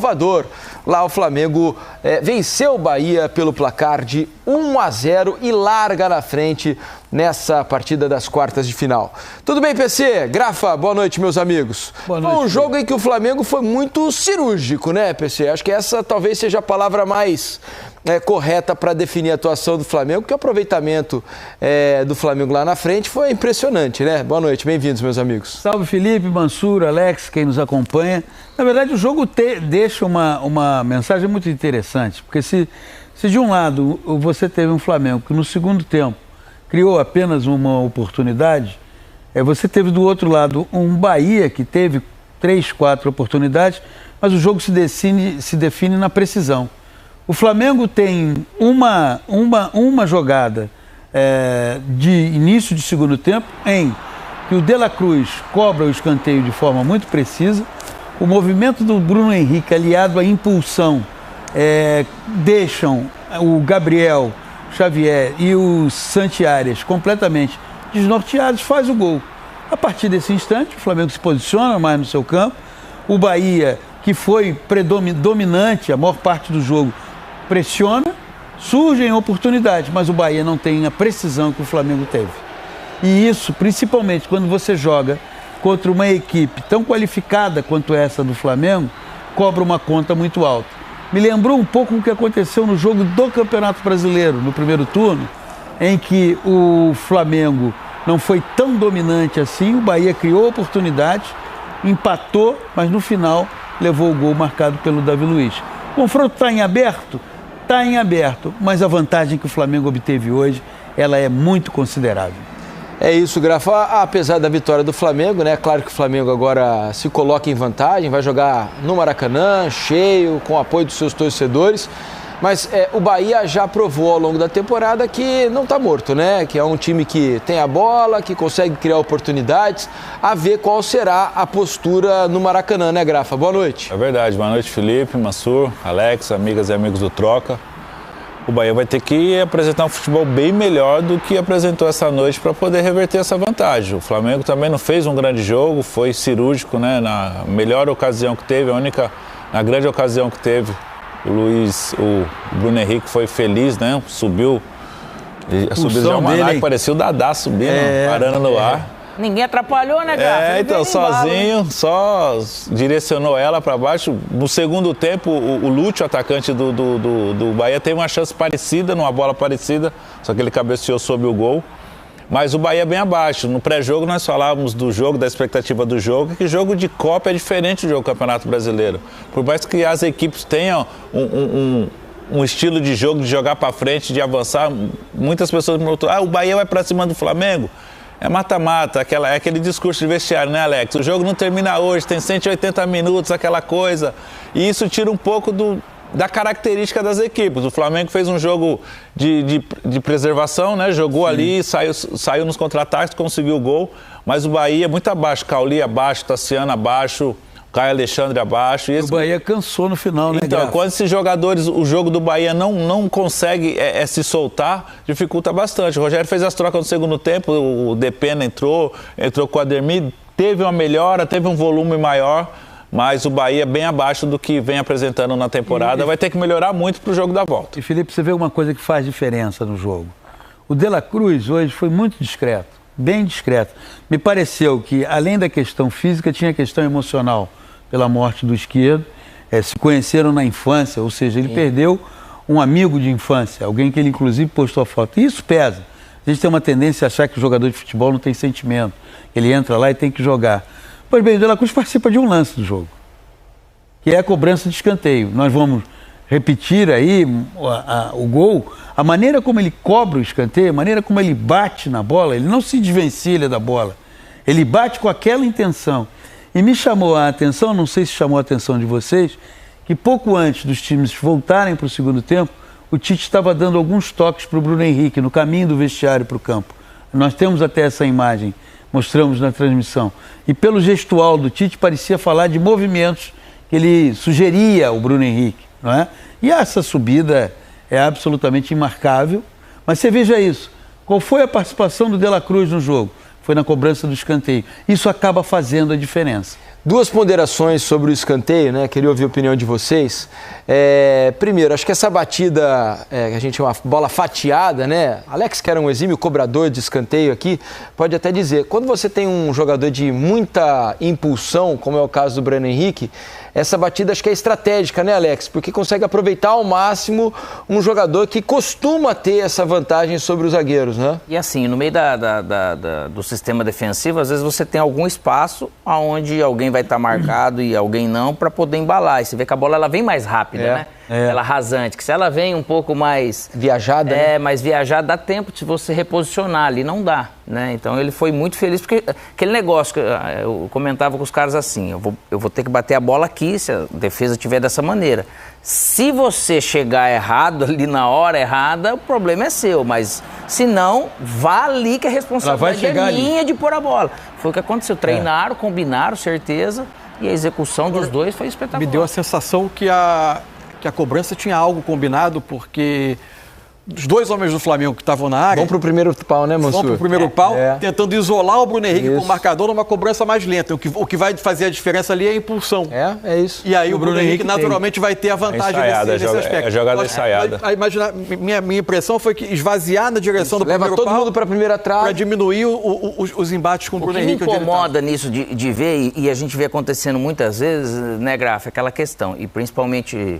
Salvador. Lá o Flamengo venceu o Bahia pelo placar de 1-0 e larga na frente nessa partida das quartas de final. Tudo bem, PC? Grafa, boa noite, meus amigos. Boa noite. Foi um jogo em que o Flamengo foi muito cirúrgico, né, PC? Acho que essa talvez seja a palavra mais correta para definir a atuação do Flamengo, porque o aproveitamento do Flamengo lá na frente foi impressionante, né? Boa noite, bem-vindos, meus amigos. Salve, Felipe, Mansur, Alex, quem nos acompanha. Na verdade, o jogo deixa uma mensagem muito interessante, porque se de um lado você teve um Flamengo que no segundo tempo criou apenas uma oportunidade, você teve do outro lado um Bahia que teve 3, 4 oportunidades, mas o jogo se define na precisão. O Flamengo tem uma jogada de início de segundo tempo em que o De La Cruz cobra o escanteio de forma muito precisa. O movimento do Bruno Henrique, aliado à impulsão, deixam o Gabriel Xavier e o Santi Arias completamente desnorteados, faz o gol. A partir desse instante, o Flamengo se posiciona mais no seu campo. O Bahia, que foi dominante a maior parte do jogo, pressiona, surgem oportunidades, mas o Bahia não tem a precisão que o Flamengo teve. E isso, principalmente quando você joga contra uma equipe tão qualificada quanto essa do Flamengo, cobra uma conta muito alta. Me lembrou um pouco o que aconteceu no jogo do Campeonato Brasileiro, no primeiro turno, em que o Flamengo não foi tão dominante assim, o Bahia criou oportunidades, empatou, mas no final levou o gol marcado pelo Davi Luiz. O confronto está em aberto? Está em aberto, mas a vantagem que o Flamengo obteve hoje, ela é muito considerável. É isso, Grafa. Apesar da vitória do Flamengo, né? Claro que o Flamengo agora se coloca em vantagem, vai jogar no Maracanã, cheio, com o apoio dos seus torcedores. Mas o Bahia já provou ao longo da temporada que não está morto, né? Que é um time que tem a bola, que consegue criar oportunidades. A ver qual será a postura no Maracanã, né, Grafa? Boa noite. É verdade. Boa noite, Felipe, Mansur, Alex, amigas e amigos do Troca. O Bahia vai ter que apresentar um futebol bem melhor do que apresentou essa noite para poder reverter essa vantagem. O Flamengo também não fez um grande jogo, foi cirúrgico, né? Na melhor ocasião que teve, na grande ocasião que teve, o Bruno Henrique foi feliz, né? Subiu de Almanac, parecia o Dadá subindo, parando no ar. Ninguém atrapalhou, né, Grafa? Então, sozinho, só direcionou ela para baixo. No segundo tempo, o Lúcio, atacante do Bahia, teve uma chance parecida, numa bola parecida, só que ele cabeceou sob o gol. Mas o Bahia bem abaixo. No pré-jogo nós falávamos do jogo, da expectativa do jogo, que jogo de Copa é diferente do jogo do Campeonato Brasileiro. Por mais que as equipes tenham um estilo de jogo, de jogar para frente, de avançar, muitas pessoas me perguntam, o Bahia vai para cima do Flamengo? É mata-mata, é aquele discurso de vestiário, né, Alex? O jogo não termina hoje, tem 180 minutos, aquela coisa. E isso tira um pouco da característica das equipes. O Flamengo fez um jogo de preservação, né? Jogou ali, saiu nos contra-ataques, conseguiu o gol. Mas o Bahia muito abaixo, Cauli abaixo, Tassiano abaixo, Caio Alexandre abaixo. O Bahia cansou no final, né, Então, Grafa? quando esses jogadores, o jogo do Bahia não consegue se soltar, dificulta bastante. O Rogério fez as trocas no segundo tempo, o Depena entrou com o Ademir, teve uma melhora, teve um volume maior, mas o Bahia bem abaixo do que vem apresentando na temporada, vai ter que melhorar muito para o jogo da volta. E, Felipe, você vê uma coisa que faz diferença no jogo. O De La Cruz hoje foi muito discreto, bem discreto. Me pareceu que, além da questão física, tinha a questão emocional. Pela morte do Esquerdo, se conheceram na infância, ou seja, ele perdeu um amigo de infância, alguém que ele inclusive postou a foto. E isso pesa. A gente tem uma tendência a achar que o jogador de futebol não tem sentimento. Ele entra lá e tem que jogar. Pois bem, o De La Cruz participa de um lance do jogo, que é a cobrança de escanteio. Nós vamos repetir aí o gol. A maneira como ele cobra o escanteio, a maneira como ele bate na bola, ele não se desvencilha da bola. Ele bate com aquela intenção. E me chamou a atenção, não sei se chamou a atenção de vocês, que pouco antes dos times voltarem para o segundo tempo, o Tite estava dando alguns toques para o Bruno Henrique, no caminho do vestiário para o campo. Nós temos até essa imagem, mostramos na transmissão. E pelo gestual do Tite, parecia falar de movimentos que ele sugeria ao Bruno Henrique, não é? E essa subida é absolutamente imarcável. Mas você veja isso, qual foi a participação do De La Cruz no jogo? Foi na cobrança do escanteio. Isso acaba fazendo a diferença. Duas ponderações sobre o escanteio, né? Queria ouvir a opinião de vocês. Primeiro, acho que essa batida, a gente chama bola fatiada, né? Alex, que era um exímio cobrador de escanteio aqui, pode até dizer, quando você tem um jogador de muita impulsão, como é o caso do Bruno Henrique, essa batida acho que é estratégica, né, Alex? Porque consegue aproveitar ao máximo um jogador que costuma ter essa vantagem sobre os zagueiros, né? E assim, no meio do sistema defensivo, às vezes você tem algum espaço onde alguém vai estar marcado e alguém não, para poder embalar. E você vê que a bola ela vem mais rápida, né? Ela rasante, que se ela vem um pouco mais... viajada, né? Mais viajada, dá tempo de você reposicionar ali, não dá, né? Então ele foi muito feliz, porque aquele negócio que eu comentava com os caras assim, eu vou ter que bater a bola aqui se a defesa tiver dessa maneira. Se você chegar errado ali na hora errada, o problema é seu, mas se não, vá ali que a responsabilidade é minha de pôr a bola. Foi o que aconteceu, treinaram, combinaram, certeza, e a execução dos dois foi espetacular. Me deu a sensação que a cobrança tinha algo combinado, porque os dois homens do Flamengo que estavam na área... Vão para o primeiro pau, né, Mansur? Vão para o primeiro pau, tentando isolar o Bruno Henrique com o marcador numa cobrança mais lenta. O que vai fazer a diferença ali é a impulsão. É isso. E aí o Bruno Henrique naturalmente vai ter a vantagem nesse aspecto. É jogada ensaiada. Minha impressão foi que esvaziar na direção do primeiro pau... Leva todo mundo para a primeira trave. Para diminuir os embates com o Bruno Henrique. O que me incomoda nisso de ver, e a gente vê acontecendo muitas vezes, né, Grafa, aquela questão, e principalmente...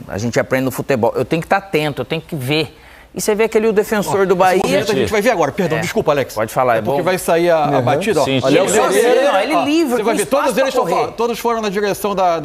a gente aprende no futebol. Eu tenho que estar atento, eu tenho que ver. E você vê aquele defensor do Bahia... A gente vai ver agora. Perdão, desculpa, Alex. Pode falar, porque vai sair a batida. Ó. Sim, olha ele livre, você vai ver, todos foram na direção da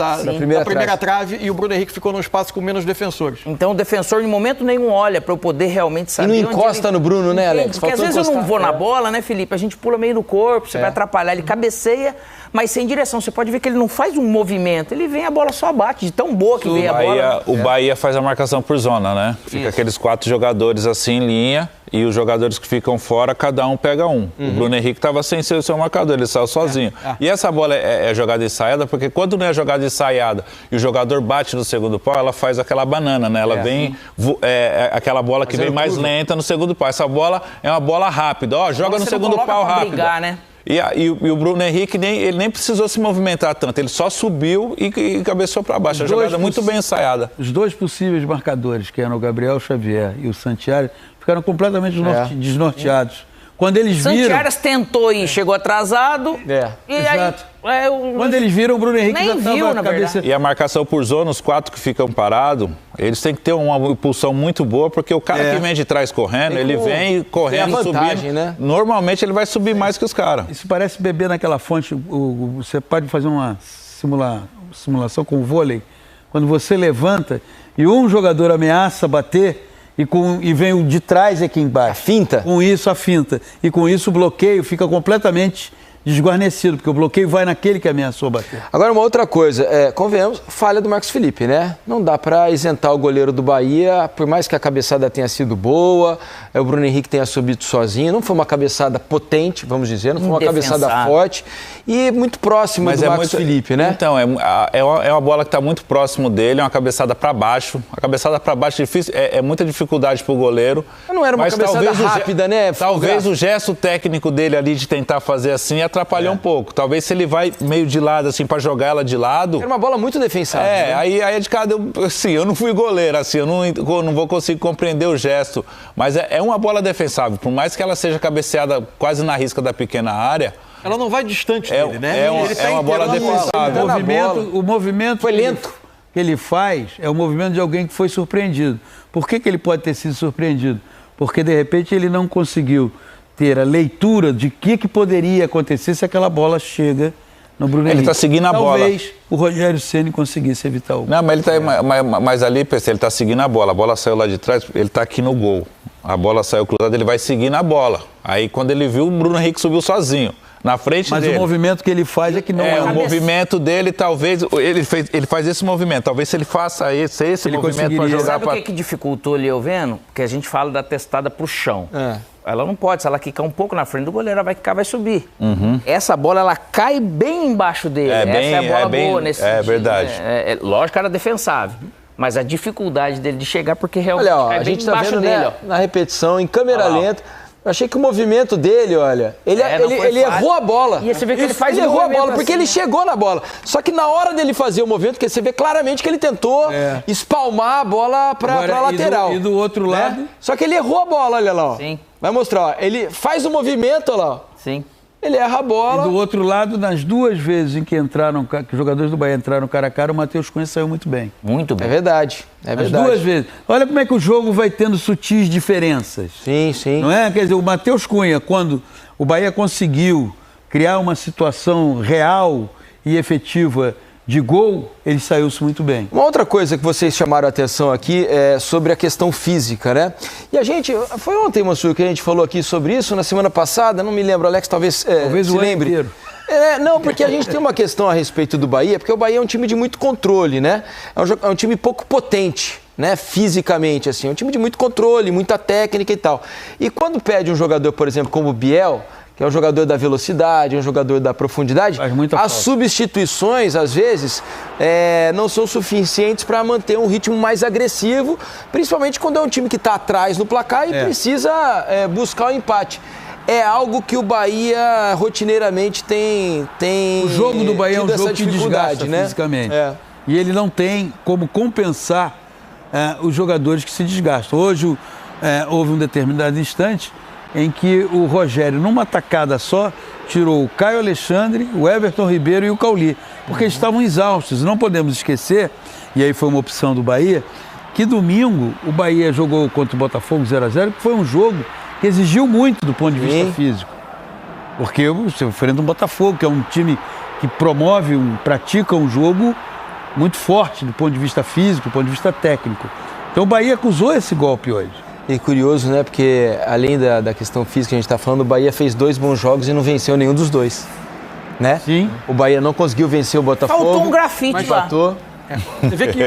primeira trave e o Bruno Henrique ficou num espaço com menos defensores. Então o defensor, em momento nenhum, olha para eu poder realmente saber. E não encosta no Bruno, né, Alex? Porque às vezes eu não vou na bola, né, Felipe? A gente pula meio do corpo, você vai atrapalhar, ele cabeceia, mas sem direção. Você pode ver que ele não faz um movimento, ele vem, a bola só bate, de tão boa que vem a bola. O Bahia faz a marcação por zona, né? Fica aqueles 4 jogadores assim em linha e os jogadores que ficam fora, cada um pega um. O Bruno Henrique estava sem ser o seu marcador, ele saiu sozinho. E essa bola é jogada ensaiada, porque quando não é jogada ensaiada e o jogador bate no segundo pau, ela faz aquela banana, né? Ela vem, aquela bola que vem mais lenta no segundo pau. Essa bola é uma bola rápida, joga no segundo pau rápido. Brigar, né? E o Bruno Henrique ele nem precisou se movimentar tanto, ele só subiu e cabeceou para baixo. A jogada muito bem ensaiada. Os dois possíveis marcadores, que eram o Gabriel Xavier e o Santiago, ficaram completamente desnorteados. Quando eles viram... Santiago tentou e chegou atrasado. E Exato. Aí, quando eles viram, o Bruno Henrique já estava na cabeça... E a marcação por zona, os 4 que ficam parados, eles têm que ter uma impulsão muito boa, porque o cara que vem de trás correndo, ele vem correndo, subindo. Né? Normalmente ele vai subir mais que os caras. Isso parece beber naquela fonte. Você pode fazer uma simulação com o vôlei. Quando você levanta e um jogador ameaça bater... E vem o de trás aqui embaixo. A finta? Com isso, a finta. E com isso, o bloqueio fica completamente desguarnecido, porque o bloqueio vai naquele que ameaçou bater. Agora, uma outra coisa, convenhamos, falha do Marcos Felipe, né? Não dá para isentar o goleiro do Bahia, por mais que a cabeçada tenha sido boa, o Bruno Henrique tenha subido sozinho, não foi uma cabeçada potente, vamos dizer, não foi uma cabeçada forte e muito próxima do Marcos Felipe, né? Então, é uma bola que está muito próximo dele, é uma cabeçada para baixo. A cabeçada para baixo é difícil, é muita dificuldade para o goleiro. Não era uma cabeçada rápida, né? Talvez o gesto técnico dele ali de tentar fazer assim atrapalhou um pouco. Talvez se ele vai meio de lado, assim, para jogar ela de lado... Era uma bola muito defensável. Né? Aí é de cada... Assim, eu não fui goleiro, assim, eu não vou conseguir compreender o gesto. Mas é uma bola defensável. Por mais que ela seja cabeceada quase na risca da pequena área... Ela não vai distante dele, né? É uma bola defensável. O movimento foi lento. Que ele faz é o movimento de alguém que foi surpreendido. Por que ele pode ter sido surpreendido? Porque, de repente, ele não conseguiu ter a leitura de que poderia acontecer se aquela bola chega no Bruno Henrique. Ele está seguindo a bola. Talvez o Rogério Ceni conseguisse evitar o gol. Não, mas mas ali, PC, ele está seguindo a bola saiu lá de trás, ele está aqui no gol. A bola saiu cruzada, ele vai seguindo a bola. Aí, quando ele viu, o Bruno Henrique subiu sozinho. Na frente dele. Mas o movimento que ele faz é que não é o movimento dele, talvez... Ele faz esse movimento. Talvez se ele faça esse movimento para jogar... Sabe o que dificultou ali, eu vendo? Porque a gente fala da testada pro chão. Ela não pode, se ela quicar um pouco na frente do goleiro, ela vai quicar, vai subir. Essa bola, ela cai bem embaixo dele. Essa é a bola boa nesse sentido. Verdade. Lógico que era defensável. Mas a dificuldade dele de chegar, porque realmente olha, cai a bem gente tá embaixo vendo, dele. né, na repetição, em câmera lenta, Eu achei que o movimento dele, olha, ele errou a bola. E você vê que ele faz ele errou a bola, porque assim, ele chegou na bola. Só que na hora dele fazer o movimento, porque você vê claramente que ele tentou espalmar a bola pra lateral. E do outro lado? Só que ele errou a bola, olha lá, ó. Sim. Vai mostrar, ó. Ele faz o movimento, olha lá, ó. Sim. Ele erra a bola. E do outro lado, nas 2 vezes em que os jogadores do Bahia entraram cara a cara, o Matheus Cunha saiu muito bem. Muito bem. É verdade, As 2 vezes. Olha como é que o jogo vai tendo sutis diferenças. Sim, sim. Não é? Quer dizer, o Matheus Cunha, quando o Bahia conseguiu criar uma situação real e efetiva de gol, ele saiu-se muito bem. Uma outra coisa que vocês chamaram a atenção aqui é sobre a questão física, né? E a gente, foi ontem, Mansur, que a gente falou aqui sobre isso, na semana passada, não me lembro, Alex talvez se lembre. Inteiro. Não, porque a gente tem uma questão a respeito do Bahia, porque o Bahia é um time de muito controle, né? É um time pouco potente, né? Fisicamente, assim, é um time de muito controle, muita técnica e tal. E quando pede um jogador, por exemplo, como o Biel, que é um jogador da velocidade, um jogador da profundidade, as substituições, às vezes, não são suficientes para manter um ritmo mais agressivo, principalmente quando é um time que está atrás no placar e precisa buscar o empate. É algo que o Bahia rotineiramente tem o jogo do Bahia é um jogo que desgasta, né? Fisicamente. E ele não tem como compensar os jogadores que se desgastam. Hoje houve um determinado instante em que o Rogério, numa tacada só, tirou o Caio Alexandre, o Everton Ribeiro e o Cauli, porque eles estavam exaustos. Não podemos esquecer, e aí foi uma opção do Bahia, que domingo o Bahia jogou contra o Botafogo 0-0, que foi um jogo que exigiu muito do ponto de vista físico. Porque você enfrenta um Botafogo, que é um time que pratica um jogo muito forte do ponto de vista físico, do ponto de vista técnico. Então o Bahia acusou esse golpe hoje. E curioso, né? Porque além da questão física que a gente está falando, o Bahia fez 2 bons jogos e não venceu nenhum dos 2. Né? Sim. O Bahia não conseguiu vencer o Botafogo. Faltou um grafite mas lá. Empatou. Você vê que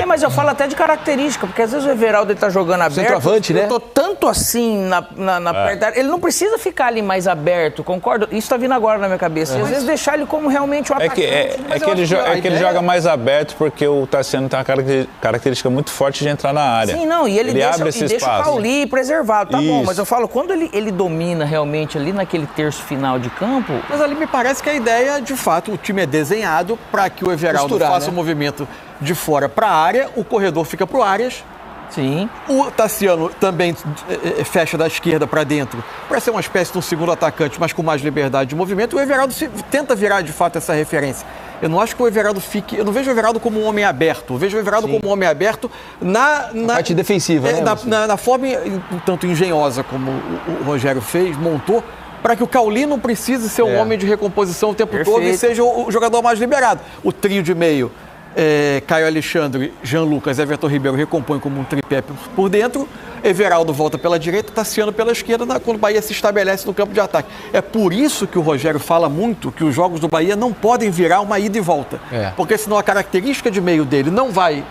mas eu falo até de característica, porque às vezes o Everaldo ele tá jogando aberto. Centroavante, né? Eu tô tanto assim na perto da área. Ele não precisa ficar ali mais aberto, concordo? Isso tá vindo agora na minha cabeça. E às vezes deixar ele como realmente o atacante. Ele joga mais aberto porque o Tassiano tem uma característica muito forte de entrar na área. Sim, não, e ele abre esse deixa espaço. o Cauli preservado, tá bom. Isso. Mas eu falo, quando ele domina realmente ali naquele terço final de campo... Mas ali me parece que a ideia, de fato, o time é desenhado para que o Everaldo faça o movimento de fora para a área, o corredor fica para o Arias. Sim. O Tassiano também fecha da esquerda para dentro, para ser uma espécie de um segundo atacante, mas com mais liberdade de movimento. O Everaldo tenta virar, de fato, essa referência. Eu não acho que o Everaldo fique... Eu não vejo o Everaldo como um homem aberto. Eu vejo o Everaldo como um homem aberto na parte defensiva, né? Na forma, tanto engenhosa como o Rogério fez, montou, para que o Cauli não precise ser um homem de recomposição o tempo todo e seja o jogador mais liberado. O trio de meio... Caio Alexandre, Jean Lucas, Everton Ribeiro recompõe como um tripé por dentro, Everaldo volta pela direita, Tassiano pela esquerda, quando o Bahia se estabelece no campo de ataque. É por isso que o Rogério fala muito que os jogos do Bahia não podem virar uma ida e volta, porque senão a característica de meio dele não vai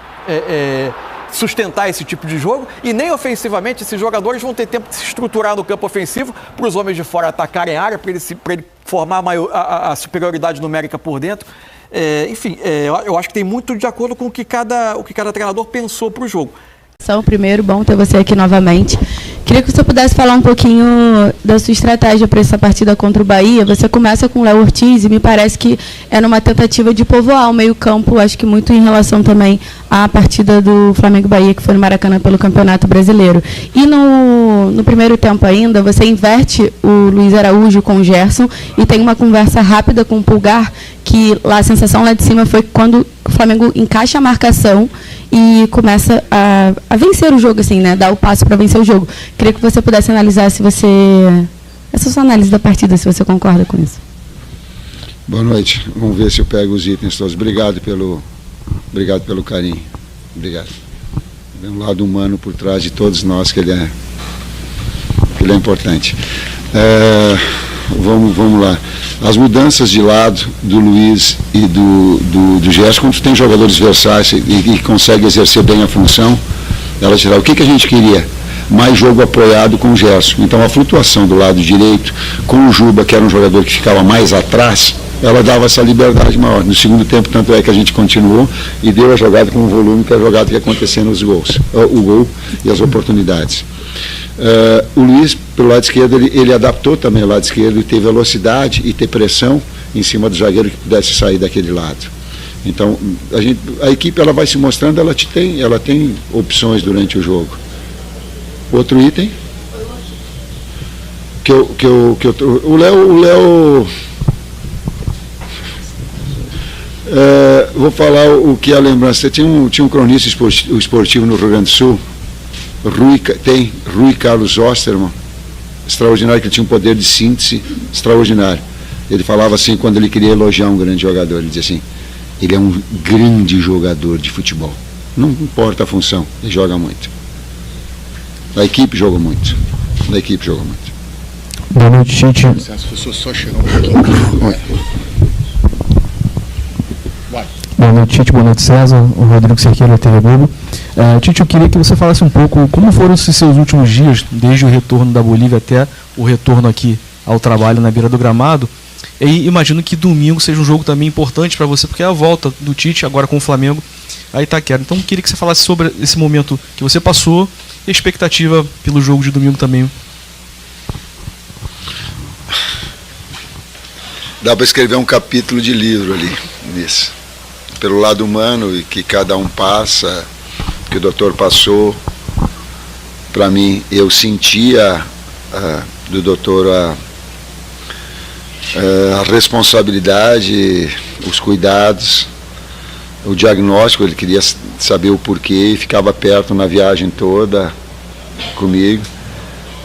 sustentar esse tipo de jogo e nem ofensivamente esses jogadores vão ter tempo de se estruturar no campo ofensivo para os homens de fora atacarem a área, para ele formar a superioridade numérica por dentro. Eu acho que tem muito de acordo com o que cada treinador pensou para o jogo. Primeiro, bom ter você aqui novamente. Queria que você pudesse falar um pouquinho da sua estratégia para essa partida contra o Bahia. Você começa com o Léo Ortiz e me parece que é numa tentativa de povoar o meio-campo, acho que muito em relação também à partida do Flamengo-Bahia, que foi no Maracanã pelo Campeonato Brasileiro. E no primeiro tempo ainda, você inverte o Luiz Araújo com o Gerson e tem uma conversa rápida com o Pulgar, que lá a sensação lá de cima foi quando o Flamengo encaixa a marcação e começa a vencer o jogo, assim, né? Dar o passo para vencer o jogo. Queria que você pudesse analisar essa sua análise da partida, se você concorda com isso. Boa noite. Vamos ver se eu pego os itens todos. Obrigado pelo carinho. Obrigado. Tem um lado humano por trás de todos nós que ele é importante. Vamos lá. As mudanças de lado do Luiz e do Gerson, quando tem jogadores versáteis e consegue exercer bem a função, ela tirar. O que a gente queria? Mais jogo apoiado com o Gerson. Então a flutuação do lado direito, com o Juba, que era um jogador que ficava mais atrás, ela dava essa liberdade maior. No segundo tempo, tanto é que a gente continuou e deu a jogada com o volume que é a jogada que ia acontecer nos gols. O gol e as oportunidades. O Luiz pelo lado esquerdo, ele adaptou também o lado esquerdo e ter velocidade e ter pressão em cima do zagueiro que pudesse sair daquele lado. Então, a equipe ela vai se mostrando, ela tem opções durante o jogo. Outro item o Léo vou falar o que é a lembrança. Tinha um cronista esportivo no Rio Grande do Sul, Rui Carlos Osterman, extraordinário, que ele tinha um poder de síntese extraordinário. Ele falava assim, quando ele queria elogiar um grande jogador, ele dizia assim: ele é um grande jogador de futebol, não importa a função, ele joga muito. A equipe jogou muito. Boa noite, Tite. As pessoas só chegam um pouquinho. Boa noite, Tite. Boa noite, César. O Rodrigo Cerqueira, da TV Globo. Tite, eu queria que você falasse um pouco como foram os seus últimos dias, desde o retorno da Bolívia até o retorno aqui ao trabalho na beira do gramado. E imagino que domingo seja um jogo também importante para você, porque é a volta do Tite, agora com o Flamengo, a Itaquera. Então, eu queria que você falasse sobre esse momento que você passou e a expectativa pelo jogo de domingo também. Dá para escrever um capítulo de livro ali, nisso. Pelo lado humano, e que cada um passa, que o doutor passou. Para mim, eu sentia do doutor a responsabilidade, os cuidados, o diagnóstico. Ele queria saber o porquê e ficava perto na viagem toda comigo.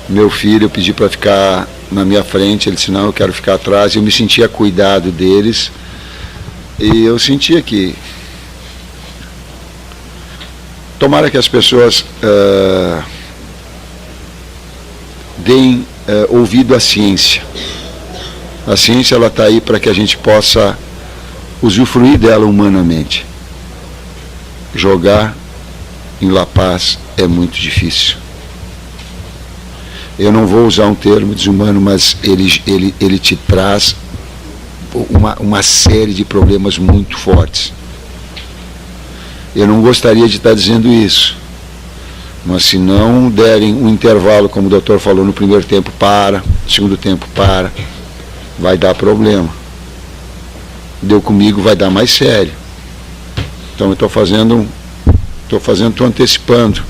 Meu filho, eu pedi para ficar na minha frente, ele disse: não, eu quero ficar atrás. Eu me sentia cuidado deles e eu sentia que tomara que as pessoas deem ouvido à ciência. A ciência, ela está aí para que a gente possa usufruir dela humanamente. Jogar em La Paz é muito difícil. Eu não vou usar um termo desumano, mas ele te traz uma série de problemas muito fortes. Eu não gostaria de estar dizendo isso, mas se não derem um intervalo, como o doutor falou, no primeiro tempo para, no segundo tempo para, vai dar problema. Deu comigo, vai dar mais sério. Então eu estou antecipando.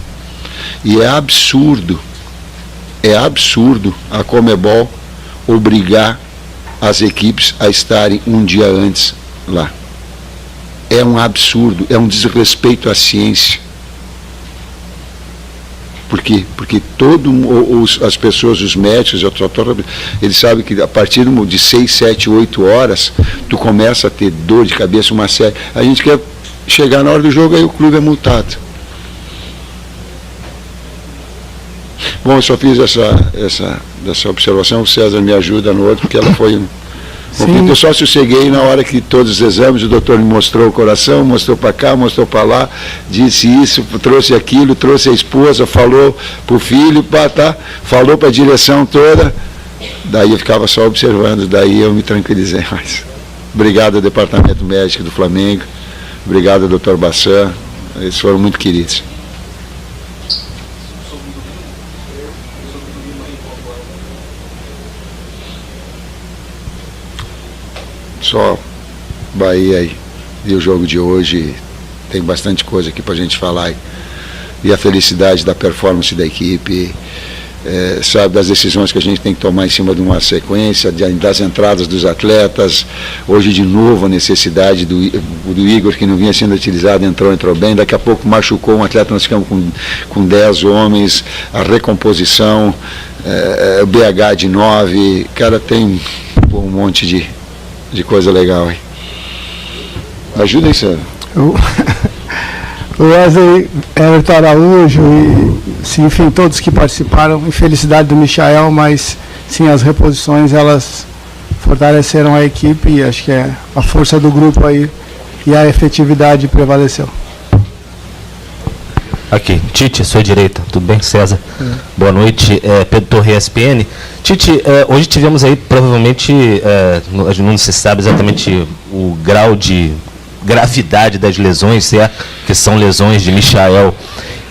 E é absurdo a Conmebol obrigar as equipes a estarem um dia antes lá. É um absurdo, é um desrespeito à ciência. Por quê? Porque as pessoas, os médicos, eles sabem que a partir de 6, 7, 8 horas, tu começa a ter dor de cabeça, uma série. A gente quer chegar na hora do jogo, aí o clube é multado. Bom, eu só fiz essa observação, o César me ajuda no outro, porque ela foi um conflito. Eu só sosseguei na hora que todos os exames, o doutor me mostrou o coração, mostrou para cá, mostrou para lá, disse isso, trouxe aquilo, trouxe a esposa, falou para o filho, falou para a direção toda, daí eu ficava só observando, daí eu me tranquilizei mais. Obrigado ao Departamento Médico do Flamengo, obrigado ao doutor Bassan, eles foram muito queridos. Só Bahia aí. E o jogo de hoje tem bastante coisa aqui para a gente falar. E a felicidade da performance da equipe, sabe, das decisões que a gente tem que tomar em cima de uma sequência, das entradas dos atletas. Hoje, de novo, a necessidade do Igor, que não vinha sendo utilizado, entrou bem. Daqui a pouco machucou um atleta, nós ficamos com 10 homens. A recomposição, o BH de 9. Cara, tem um monte de coisa legal aí. Ajuda aí, Sérgio. O Wesley, Everton Araújo e, sim, enfim, todos que participaram, infelicidade do Michael, mas sim, as reposições, elas fortaleceram a equipe e acho que a força do grupo aí e a efetividade prevaleceu. Aqui, Tite, sua direita, tudo bem, César? Boa noite, Pedro Torre, ESPN. Tite, hoje tivemos aí, provavelmente, não se sabe exatamente o grau de gravidade das lesões, que são lesões de Michael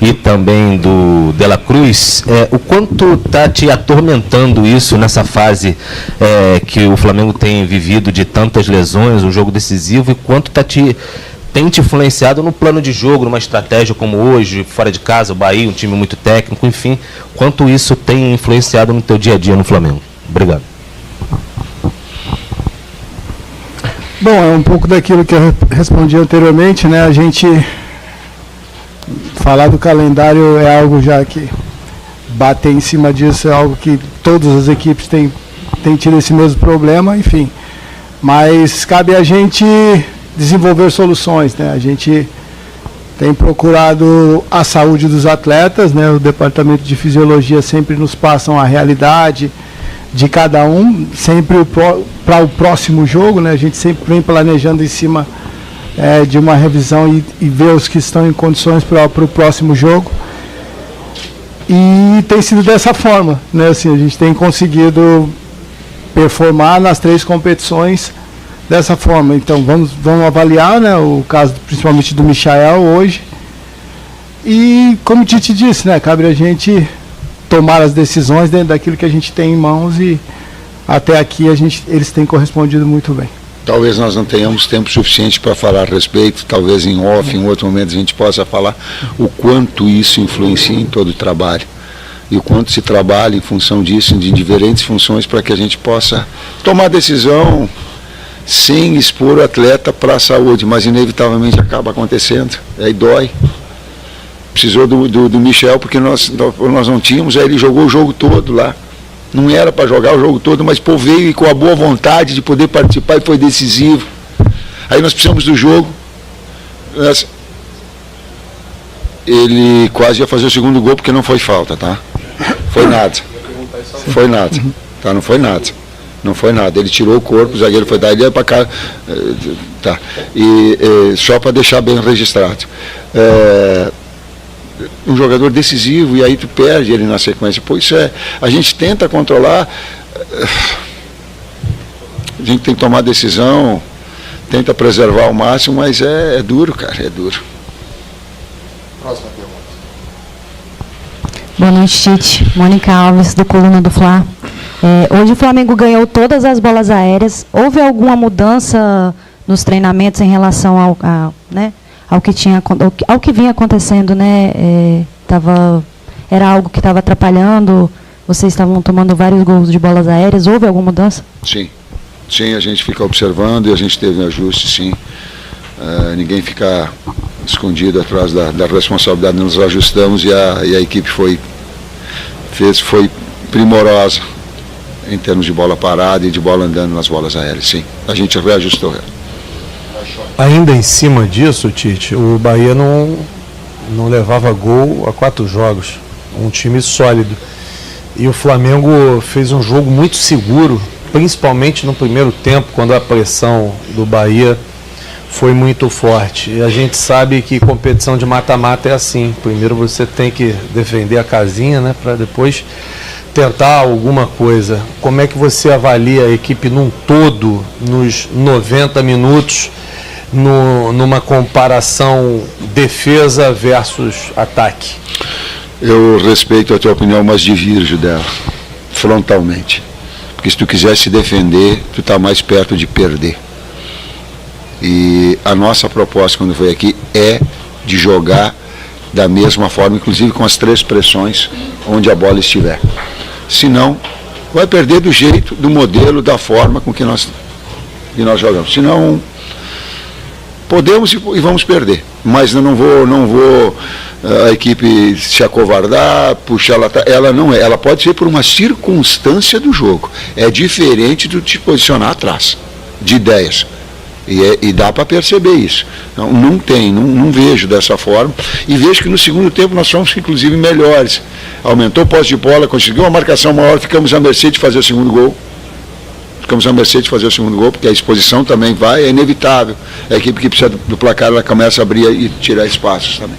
e também do De La Cruz, o quanto está te atormentando isso nessa fase que o Flamengo tem vivido de tantas lesões, um jogo decisivo, e quanto tem te influenciado no plano de jogo, numa estratégia como hoje, fora de casa, o Bahia, um time muito técnico, enfim, quanto isso tem influenciado no teu dia a dia no Flamengo? Obrigado. Bom, é um pouco daquilo que eu respondi anteriormente, né? A gente falar do calendário é algo já que bater em cima disso é algo que todas as equipes têm tido esse mesmo problema, enfim. Mas cabe a gente desenvolver soluções, né? A gente tem procurado a saúde dos atletas, né? O departamento de fisiologia sempre nos passam a realidade de cada um, sempre para o próximo jogo, né? A gente sempre vem planejando em cima de uma revisão e ver os que estão em condições para o próximo jogo. E tem sido dessa forma, né? Assim, a gente tem conseguido performar nas 3 competições dessa forma. Então vamos avaliar, né, o caso principalmente do Michael hoje. E como o Tite disse, né, cabe a gente tomar as decisões dentro daquilo que a gente tem em mãos, e até aqui eles têm correspondido muito bem. Talvez nós não tenhamos tempo suficiente para falar a respeito, talvez em off, em outro momento a gente possa falar o quanto isso influencia em todo o trabalho e o quanto se trabalha em função disso, de diferentes funções, para que a gente possa tomar decisão sem expor o atleta para a saúde, mas inevitavelmente acaba acontecendo, aí dói. Precisou do Michel, porque nós não tínhamos, aí ele jogou o jogo todo lá. Não era para jogar o jogo todo, mas pô, veio e com a boa vontade de poder participar e foi decisivo. Aí nós precisamos do jogo. Ele quase ia fazer o segundo gol porque não foi falta, tá? Foi nada. Foi nada. Tá? Não foi nada. Não foi nada. Ele tirou o corpo, o zagueiro foi dar, ele ia para cá. Tá. E só para deixar bem registrado. Um jogador decisivo, e aí tu perde ele na sequência. Pô, isso a gente tenta controlar, a gente tem que tomar decisão, tenta preservar ao máximo, mas é duro, cara, é duro. Próxima pergunta. Boa noite, Tite. Mônica Alves, do Coluna do Fla. Hoje o Flamengo ganhou todas as bolas aéreas. Houve alguma mudança nos treinamentos em relação ao que vinha acontecendo, né? Era algo que estava atrapalhando, vocês estavam tomando vários gols de bolas aéreas, houve alguma mudança? Sim, a gente fica observando e a gente teve um ajuste, sim. Ninguém fica escondido atrás da responsabilidade, nos ajustamos e a equipe foi primorosa em termos de bola parada e de bola andando nas bolas aéreas, sim. A gente reajustou. Ainda em cima disso, Tite, o Bahia não levava gol há 4 jogos, um time sólido. E o Flamengo fez um jogo muito seguro, principalmente no primeiro tempo, quando a pressão do Bahia foi muito forte. E a gente sabe que competição de mata-mata é assim. Primeiro você tem que defender a casinha, né, para depois tentar alguma coisa. Como é que você avalia a equipe num todo, nos 90 minutos, numa comparação defesa versus ataque? Eu respeito a tua opinião, mas divirjo dela, frontalmente. Porque se tu quiser se defender, tu está mais perto de perder. E a nossa proposta quando foi aqui é de jogar da mesma forma, inclusive com as 3 pressões, onde a bola estiver. Senão, vai perder do jeito, do modelo, da forma com que nós jogamos. Senão, podemos e vamos perder, mas eu não vou a equipe se acovardar, puxar ela não é, ela pode ser por uma circunstância do jogo, é diferente do te posicionar atrás, de ideias, e dá para perceber isso. Não vejo dessa forma, e vejo que no segundo tempo nós fomos inclusive melhores, aumentou o posse de bola, conseguiu uma marcação maior, ficamos à mercê de fazer o segundo gol. Porque a exposição também é inevitável. A equipe que precisa do placar, ela começa a abrir e tirar espaços também.